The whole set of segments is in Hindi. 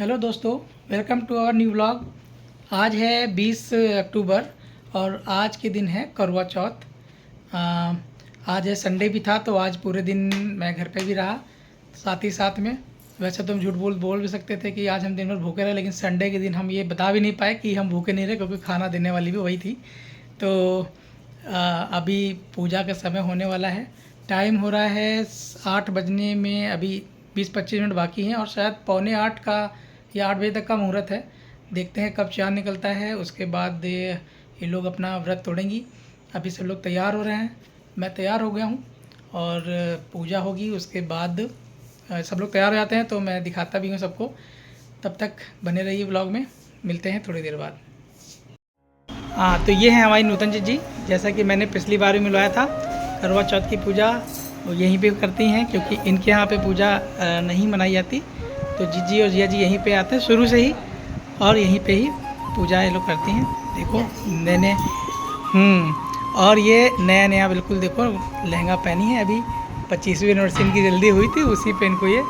हेलो दोस्तों, welcome to our new vlog. आज है 20 अक्टूबर और आज के दिन है करवा चौथ। आज है संडे भी था तो आज पूरे दिन मैं घर पे भी रहा। साथ ही साथ में वैसे तो हम झूठ बोल भी सकते थे कि आज हम दिन भर भूखे रहे, लेकिन संडे के दिन हम ये बता भी नहीं पाए कि हम भूखे नहीं रहे क्योंकि खाना देने वाली भी वही थी। तो अभी पूजा का समय होने वाला है। टाइम हो रहा है 8 बजने में, अभी 20-25 मिनट बाकी हैं और शायद 7:45 का या 8 बजे तक का मुहूर्त है। देखते हैं कब चाँद निकलता है, उसके बाद ये लोग अपना व्रत तोड़ेंगी। अभी सब लोग तैयार हो रहे हैं, मैं तैयार हो गया हूँ और पूजा होगी उसके बाद सब लोग तैयार हो जाते हैं तो मैं दिखाता भी हूँ सबको। तब तक बने रहिए व्लॉग में, मिलते हैं थोड़ी देर बाद। हाँ, तो ये हैं हमारी नूतन जी। जैसा कि मैंने पिछली बार भी मिलवाया था, करवा चौथ की पूजा वो यहीं पे करती हैं क्योंकि इनके यहाँ पे पूजा नहीं मनाई जाती। तो जीजी और जिया जी यहीं पे आते हैं शुरू से ही और यहीं पे ही पूजा ये लोग करती हैं। देखो नए और ये नया नया बिल्कुल देखो लहंगा पहनी है। अभी 25वीं एनिवर्सरी इनकी जल्दी हुई थी, उसी पे इनको ये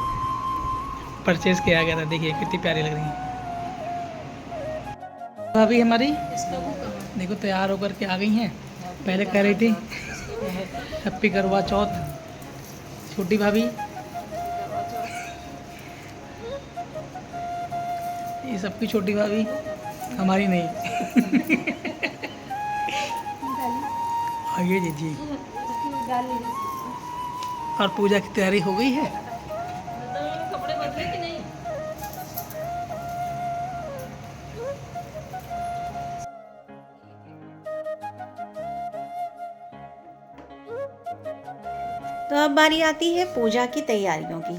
परचेज़ किया गया था। देखिए कितनी प्यारी लग रही है। अभी हमारी देखो तैयार होकर के आ गई हैं। पहले कह रही थी हैप्पी करवा चौथ छोटी भाभी, ये सबकी छोटी भाभी, हमारी नहीं। आइए जी। और पूजा की तैयारी हो गई है। कपड़े बदले कि नहीं? तो अब बारी आती है पूजा की तैयारियों की।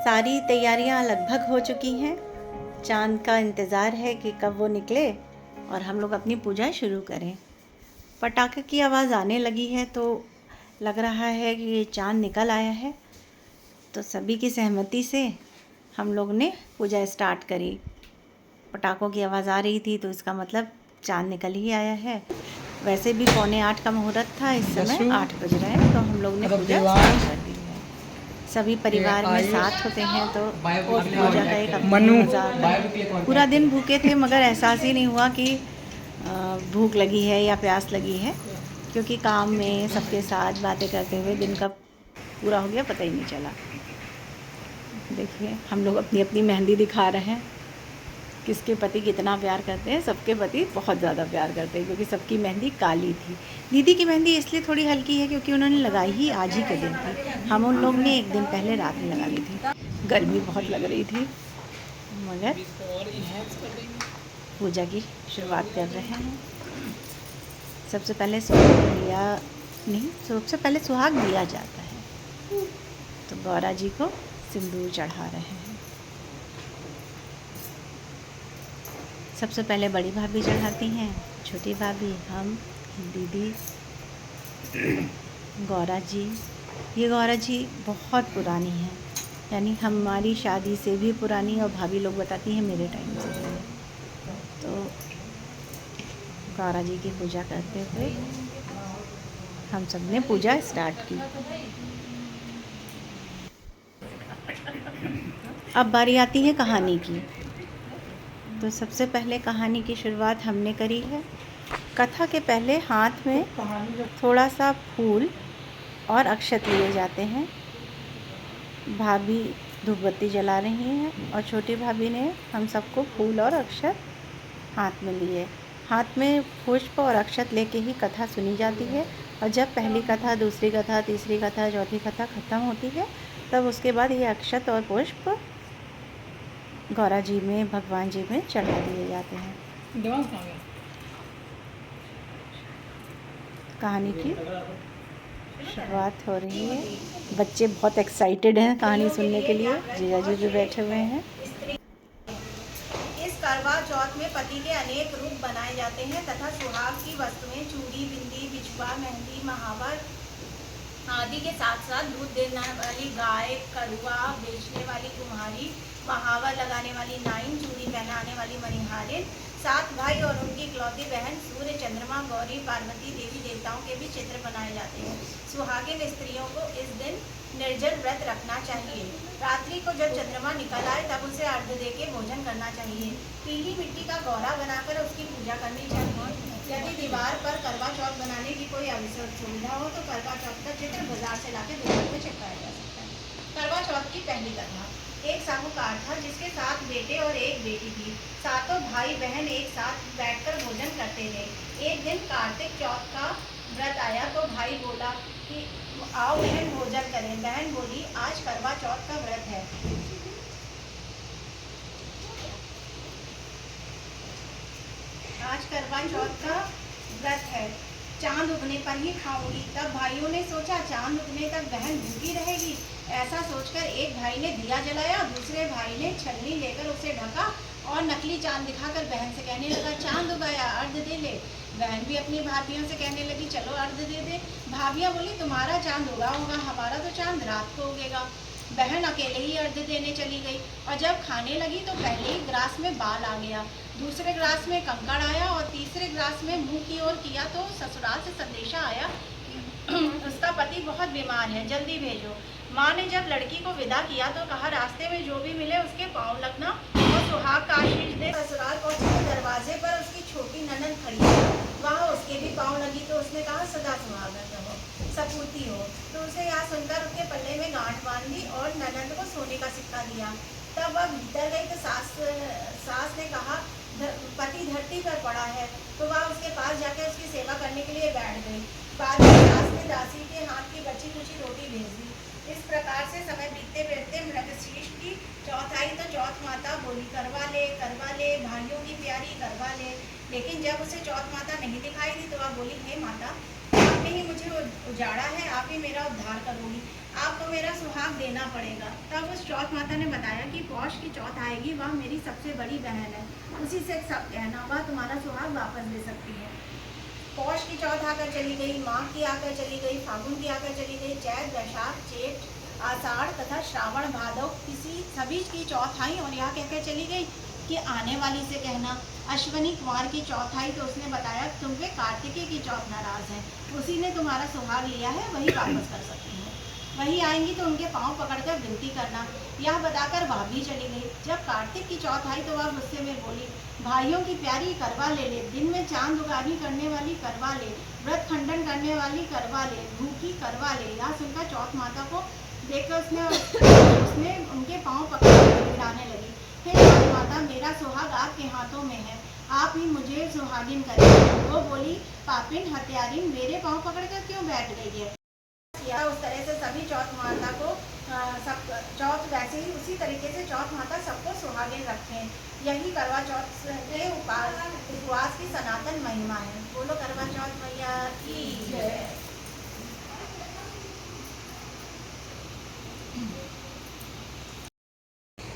सारी तैयारियां लगभग हो चुकी हैं। चांद का इंतज़ार है कि कब वो निकले और हम लोग अपनी पूजा शुरू करें। पटाखे की आवाज़ आने लगी है तो लग रहा है कि ये चांद निकल आया है। तो सभी की सहमति से हम लोग ने पूजा स्टार्ट करी। पटाखों की आवाज़ आ रही थी तो इसका मतलब चांद निकल ही आया है। वैसे भी 7:45 का मुहूर्त था, इस समय 8 बज रहे हैं तो हम लोग ने पूजा स्टार्ट कर दी है। सभी परिवार में साथ होते हैं तो पूजा का एक अपना ही मज़ा आता है। पूरा दिन भूखे थे मगर एहसास ही नहीं हुआ कि भूख लगी है या प्यास लगी है, क्योंकि काम में सबके साथ बातें करते हुए दिन कब पूरा हो गया पता ही नहीं चला। देखिए हम लोग अपनी अपनी मेहंदी दिखा रहे हैं। किसके पति कितना प्यार करते हैं, सबके पति बहुत ज़्यादा प्यार करते हैं क्योंकि सबकी मेहंदी काली थी। दीदी की मेहंदी इसलिए थोड़ी हल्की है क्योंकि उन्होंने लगाई ही आज ही के दिन थी। हम उन लोग ने एक दिन पहले रात में लगा ली थी। गर्मी बहुत लग रही थी मगर पूजा की शुरुआत कर रहे हैं। सबसे पहले सबसे पहले सुहाग दिया जाता है तो गौरा जी को सिंदूर चढ़ा रहे हैं। सबसे पहले बड़ी भाभी चढ़ाती हैं, छोटी भाभी, हम, दीदी, गौरा जी। ये गौरा जी बहुत पुरानी है, यानी हमारी शादी से भी पुरानी, और भाभी लोग बताती हैं मेरे टाइम से भी है। तो गौरा जी की पूजा करते हुए हम सब ने पूजा स्टार्ट की। अब बारी आती है कहानी की। तो सबसे पहले कहानी की शुरुआत हमने करी है। कथा के पहले हाथ में थोड़ा सा फूल और अक्षत लिए जाते हैं। भाभी धूपबत्ती जला रही हैं और छोटी भाभी ने हम सबको फूल और अक्षत हाथ में लिए। हाथ में पुष्प और अक्षत लेके ही कथा सुनी जाती है और जब पहली कथा, दूसरी कथा, तीसरी कथा, चौथी कथा ख़त्म होती है तब उसके बाद ये अक्षत और पुष्प गौरा जी में, भगवान जी में चढ़ा दिए जाते हैं। कहानी की शुरुआत हो रही है। बच्चे बहुत एक्साइटेड हैं कहानी सुनने के लिए। जीजा जी भी बैठे हुए हैं। इस करवा चौथ में पति के अनेक रूप बनाए जाते हैं तथा सुहाग की वस्तुएं चूड़ी, बिंदी, बिछुआ, मेहंदी, महावर आदि के साथ साथ दूध देने वाली गाय, कड़ुआ बेचने वाली कुम्हारी, महावर लगाने वाली नाइन, चूड़ी पहनाने वाली मणिहारिन, 7 भाई और उनकी इकलौती बहन, सूर्य, चंद्रमा, गौरी, पार्वती, देवी देवताओं के भी चित्र बनाए जाते हैं। सुहागिन स्त्रियों को इस दिन निर्जल व्रत रखना चाहिए। रात्रि को जब चंद्रमा निकल आए तब उसे अर्घ्य दे के भोजन करना चाहिए। पीली मिट्टी का गौरा बनाकर उसकी पूजा करनी चाहिए। यदि दीवार पर करवा चौथ बनाने की कोई अवसर सुविधा हो तो करवा चौथ का चित्र बाजार से लाकर दीवार पर चिपकाया जा सकता है। करवा चौथ की पहली कथा। एक साहूकार था जिसके 7 बेटे और एक बेटी थी। सातों भाई बहन एक साथ बैठकर भोजन करते थे। एक दिन कार्तिक चौथ का व्रत आया तो भाई बोला कि आओ बहन भोजन करें। बहन बोली आज करवा चौथ का व्रत है। आज करवा चौथ का व्रत है, चांद उगने पर ही खाऊंगी। तब भाइयों ने सोचा चांद उगने तक बहन भूखी रहेगी। ऐसा सोचकर एक भाई ने दिया जलाया, दूसरे भाई ने छलनी लेकर उसे ढका और नकली चांद दिखाकर बहन से कहने लगा चांद उगाया, अर्घ दे ले। बहन भी अपनी भाभियों से कहने लगी चलो अर्घ दे दे। भाभियाँ बोली तुम्हारा चांद उगा होगा, हमारा तो चांद रात को उगेगा। बहन अकेले ही अर्घ देने चली गई और जब खाने लगी तो पहले ही ग्रास में बाल आ गया, दूसरे ग्रास में कंकड़ आया और तीसरे ग्रास में मुंह की ओर किया तो ससुराल से संदेशा आया उसका पति बहुत बीमार है, जल्दी भेजो। माँ ने जब लड़की को विदा किया तो कहा रास्ते में जो भी मिले उसके पाँव लगना और सुहाग का आशीष दे। ससुराल पहुंची तो दरवाजे पर उसकी छोटी ननद खड़ी थी। वहाँ उसके भी पाँव लगी तो उसने कहा सदा सुहागन रहो, सपूती हो। तो उसे यहाँ सुनकर उसके पल्ले में गांठ बांध दी और ननद को सोने का सिक्का दिया। तब वह भीतर गई तो सास ने कहा पति धरती पर पड़ा है, तो वह उसके पास जाकर उसकी सेवा करने के लिए बैठ गई। बाद में सास ने दासी के हाथ की बची कुची रोटी भेज दी। इस प्रकार से समय बीतते बीतते मृगशीर्ष की चौथ आई तो चौथ माता बोली करवा ले भाइयों की प्यारी करवा ले। लेकिन जब उसे चौथ माता नहीं दिखाई दी तो वह बोली हे माता, आपने ही मुझे उजाड़ा है, आप ही मेरा उद्धार करोगी, आपको मेरा सुहाग देना पड़ेगा। तब उस चौथ माता ने बताया कि पौष की चौथ आएगी, वह मेरी सबसे बड़ी बहन है, उसी से सब कहना, वह तुम्हारा सुहाग वापस दे सकती है। पौष की चौथ आकर चली गई, माघ की आकर चली गई, फागुन की आकर चली गई, चैत वैशाख जेठ आषाढ़ तथा श्रावण भादव सभी की चौथ आई और यहाँ कहकर चली गई कि आने वाली से कहना। अश्वनी कुमार की चौथ आई तो उसने बताया तुम पे कार्तिकेय की चौथ नाराज है, उसी ने तुम्हारा सुहाग लिया है, वही वापस कर सकती है। वही आएंगी तो उनके पाँव पकड़कर विनती करना। यह बताकर भाभी चली गई। जब कार्तिक की चौथ आई तो वह गुस्से में बोली भाइयों की प्यारी करवा ले, दिन में चांद उगानी करने वाली करवा ले, व्रत खंडन करने वाली करवा ले, भूखी करवा ले। यह सुनकर चौथ माता को देखकर उसने उनके पाँव पकड़कर गिराने लगी। हे चौथ माता, मेरा सुहाग आपके हाथों में है, आप ही मुझे सुहागिन करें। वो बोली पापिन हत्यारिन, मेरे पाँव पकड़कर क्यों बैठ गई है। उस तरह से सभी चौथ माता को सब चौथ वैसे ही उसी तरीके से चौथ माता सबको सुहागिन रखें। यही करवा चौथ के उपवास की सनातन महिमा है। बोलो करवा चौथ मैया की जय।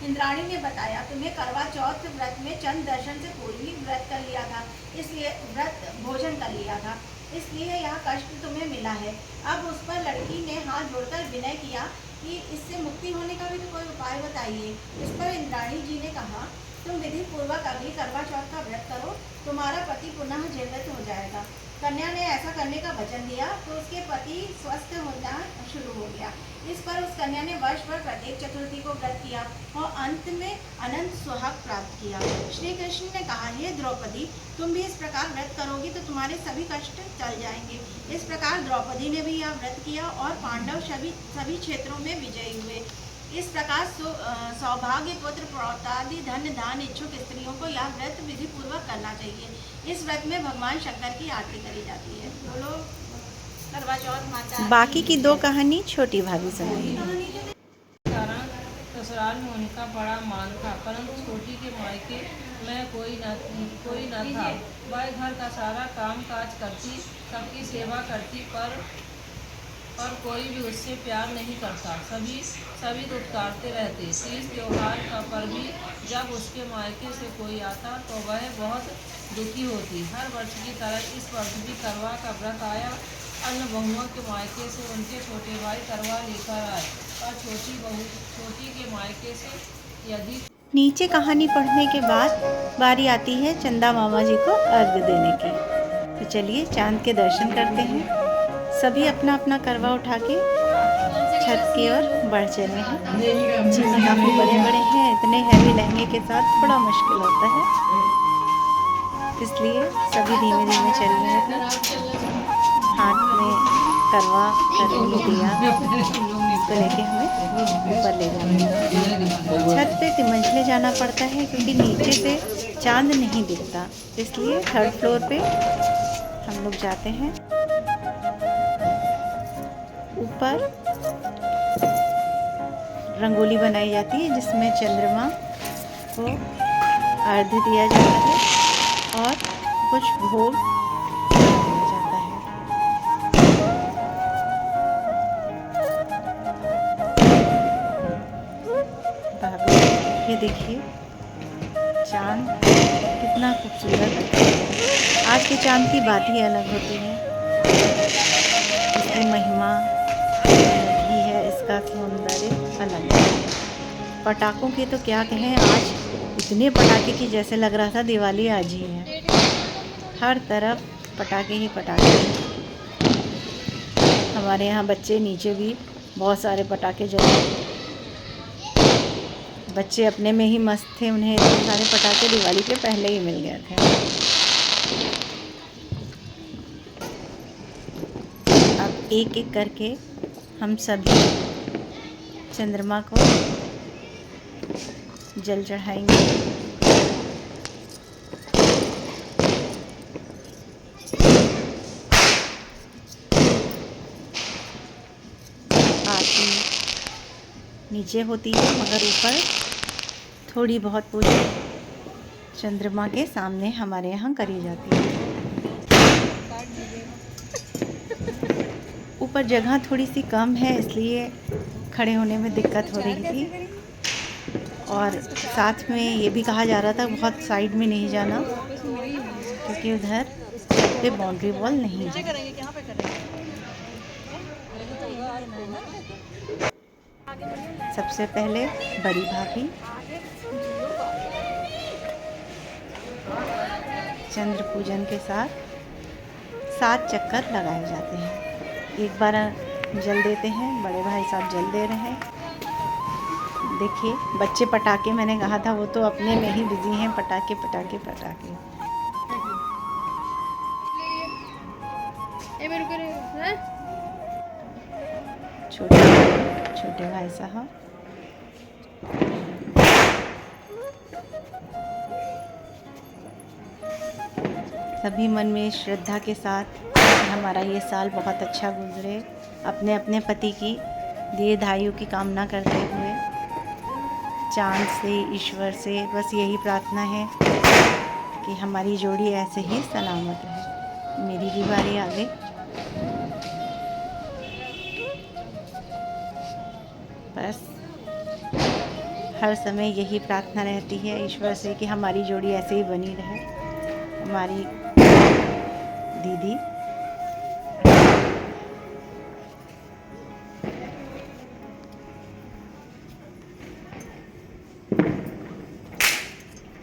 इंद्राणी ने बताया तुम्हें करवा चौथ व्रत में चंद्र दर्शन से पूर्व ही व्रत कर लिया था, इसलिए व्रत भोजन कर लिया था, इसलिए यह कष्ट तुम्हें मिला है। अब उस पर लड़की ने हाथ जोड़कर विनय किया कि इससे मुक्ति होने का भी तो कोई उपाय बताइए। इस पर इंद्राणी जी ने कहा तुम विधि पूर्वक अगली करवा चौथ का व्रत करो, तुम्हारा पति पुनः जीवित हो जाएगा। कन्या ने ऐसा करने का वचन दिया तो उसके पति स्वस्थ होना शुरू हो गया। इस पर उस कन्या ने वर्ष भर प्रत्येक चतुर्थी को व्रत किया और अंत में अनंत सुहाग प्राप्त किया। श्री कृष्ण ने कहा हे द्रौपदी, तुम भी इस प्रकार व्रत करोगी तो तुम्हारे सभी कष्ट चल जाएंगे। इस प्रकार द्रौपदी ने भी यह व्रत किया और पांडव सभी क्षेत्रों में विजयी हुए। इस प्रकार सौभाग्य पुत्र प्रौतादि धन दान इच्छुक स्त्रियों को यह व्रत विधि पूर्वक करना चाहिए। इस व्रत में भगवान शंकर की आरती करी जाती है। बोलो करवा चौथ माता। बाकी की 2 कहानी छोटी भाभी सुनाएगी। कारण ससुराल में उनका बड़ा मान था, परंतु छोटी के मायके में कोई न था। वह घर का सारा काम काज करती, सबकी सेवा करती, पर कोई भी उससे प्यार नहीं करता। सभी दुत्कारते रहते। तीज त्योहार का पर भी जब उसके मायके से कोई आता तो वह बहुत दुखी होती। हर वर्ष की तरह इस वर्ष भी करवा का व्रत आया। अन्य बहुओं के मायके से उनके छोटे भाई करवा लेकर आए और छोटी के मायके से यदि। नीचे कहानी पढ़ने के बाद बारी आती है चंदा मामा जी को अर्घ देने की। तो चलिए चांद के दर्शन करते हैं। सभी अपना अपना करवा उठा के छत की ओर बढ़ चले हैं। जीने काफ़ी बड़े बड़े हैं, इतने हैवी लहंगे के साथ थोड़ा मुश्किल होता है, इसलिए सभी धीमे धीमे चल रहे थे। हाथ में करवा करने दिया, इसको लेके हमें ऊपर ले जाना है। छत पे 3 मंजिले जाना पड़ता है क्योंकि नीचे से चांद नहीं दिखता, इसलिए 3rd फ्लोर पे हम लोग जाते हैं। ऊपर रंगोली बनाई जाती है जिसमें चंद्रमा को अर्घ्य दिया जाता है और कुछ भोग दिया जाता है। बाबू ये देखिए चांद कितना खूबसूरत है। आज के चांद की बात ही अलग होती है, इसकी महिमा ही है, इसका सौंदर्य अलग है। पटाखों के तो क्या कहें, आज इतने पटाखे की जैसे लग रहा था दिवाली आज ही है। हर तरफ पटाखे ही पटाखे हैं। हमारे यहाँ बच्चे नीचे भी बहुत सारे पटाखे जलाए, बच्चे अपने में ही मस्त थे, उन्हें इतने सारे पटाखे दिवाली के पहले ही मिल गए थे। अब एक एक करके हम सभी चंद्रमा को जल चढ़ाएंगे। आरती नीचे होती है मगर ऊपर थोड़ी बहुत पूजा चंद्रमा के सामने हमारे यहाँ करी जाती है। ऊपर जगह थोड़ी सी कम है, इसलिए खड़े होने में दिक्कत हो रही थी, और साथ में ये भी कहा जा रहा था बहुत साइड में नहीं जाना क्योंकि उधर पे बाउंड्री वॉल नहीं है। सबसे पहले बड़ी भाभी चंद्र पूजन के साथ 7 चक्कर लगाए जाते हैं। एक बार जल देते हैं, बड़े भाई साहब जल दे रहे हैं। देखिए बच्चे पटाखे, मैंने कहा था वो तो अपने में ही बिजी हैं, पटाखे पटाखे पटाखे। छोटे छोटे भाई साहब सभी मन में श्रद्धा के साथ हमारा ये साल बहुत अच्छा गुजरे, अपने अपने पति की दीर्घायु की कामना करते हुए चांद से, ईश्वर से बस यही प्रार्थना है कि हमारी जोड़ी ऐसे ही सलामत रहे। मेरी भी बारी आ गई। बस हर समय यही प्रार्थना रहती है ईश्वर से कि हमारी जोड़ी ऐसे ही बनी रहे। हमारी दीदी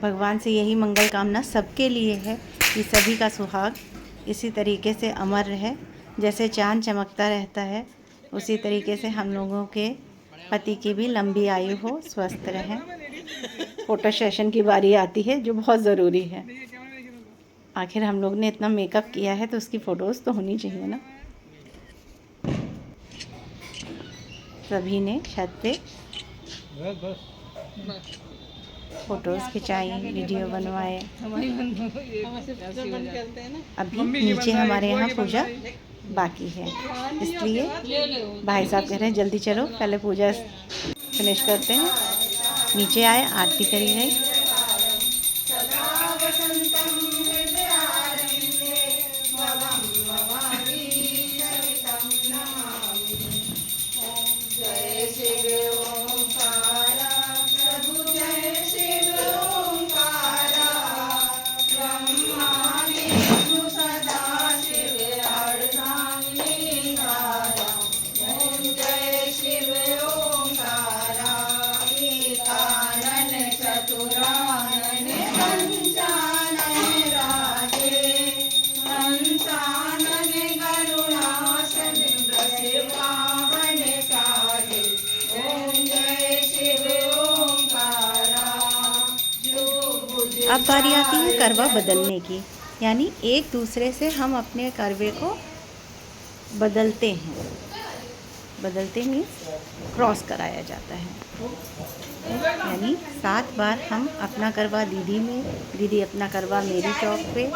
भगवान से यही मंगल कामना सबके लिए है कि सभी का सुहाग इसी तरीके से अमर रहे। जैसे चांद चमकता रहता है उसी तरीके से हम लोगों के पति की भी लंबी आयु हो, स्वस्थ रहें। फ़ोटो सेशन की बारी आती है जो बहुत ज़रूरी है। आखिर हम लोग ने इतना मेकअप किया है तो उसकी फ़ोटोज़ तो होनी चाहिए ना। सभी ने छत पे फ़ोटोज़ खिंचाई, वीडियो बनवाए। अभी नीचे हमारे यहाँ पूजा बाकी है, इसलिए भाई साहब कह रहे हैं जल्दी चलो पहले पूजा फिनिश करते हैं। नीचे आए, आरती करी गई। अब बारी आती है करवा बदलने की, यानी एक दूसरे से हम अपने करवे को बदलते हैं। बदलते मीन्स क्रॉस कराया जाता है, यानी 7 बार हम अपना करवा दीदी में, दीदी अपना करवा मेरी चौक पे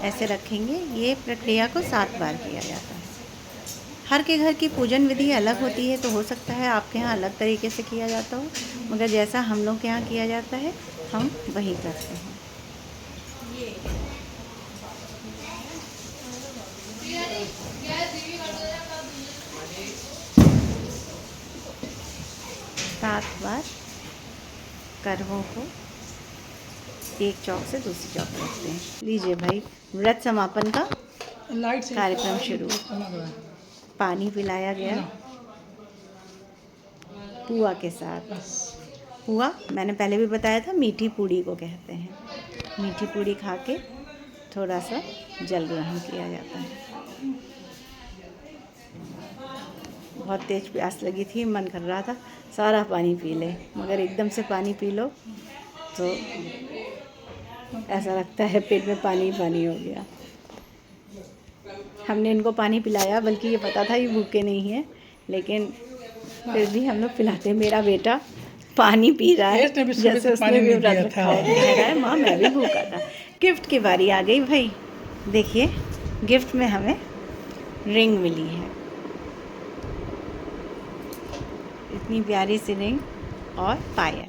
ऐसे रखेंगे। ये प्रक्रिया को 7 बार किया जाता है। हर के घर की पूजन विधि अलग होती है, तो हो सकता है आपके यहाँ अलग तरीके से किया जाता हो, मगर जैसा हम लोग के यहाँ किया जाता है हम वही करते हैं। 7 बार करवों को एक चौक से दूसरी चौक रखते हैं। लीजिए भाई, व्रत समापन का लाइट से कार्यक्रम शुरू। चमक रहा है। पानी पिलाया गया पुआ के साथ। पुआ मैंने पहले भी बताया था, मीठी पूड़ी को कहते हैं। मीठी पूड़ी खा के थोड़ा सा जल ग्रहण किया जाता है। बहुत तेज प्यास लगी थी, मन कर रहा था सारा पानी पी ले, मगर एकदम से पानी पी लो तो ऐसा लगता है पेट में पानी पानी हो गया। हमने इनको पानी पिलाया, बल्कि ये पता था ये भूखे नहीं हैं, लेकिन फिर भी हम लोग पिलाते। मेरा बेटा पानी पी रहा है जैसे उसने भी व्रत रखा है, कह रहा है माँ मैं भी भूखा था। गिफ्ट की बारी आ गई भाई। देखिए, गिफ्ट में हमें रिंग मिली है, इतनी प्यारी सी रिंग और पायल।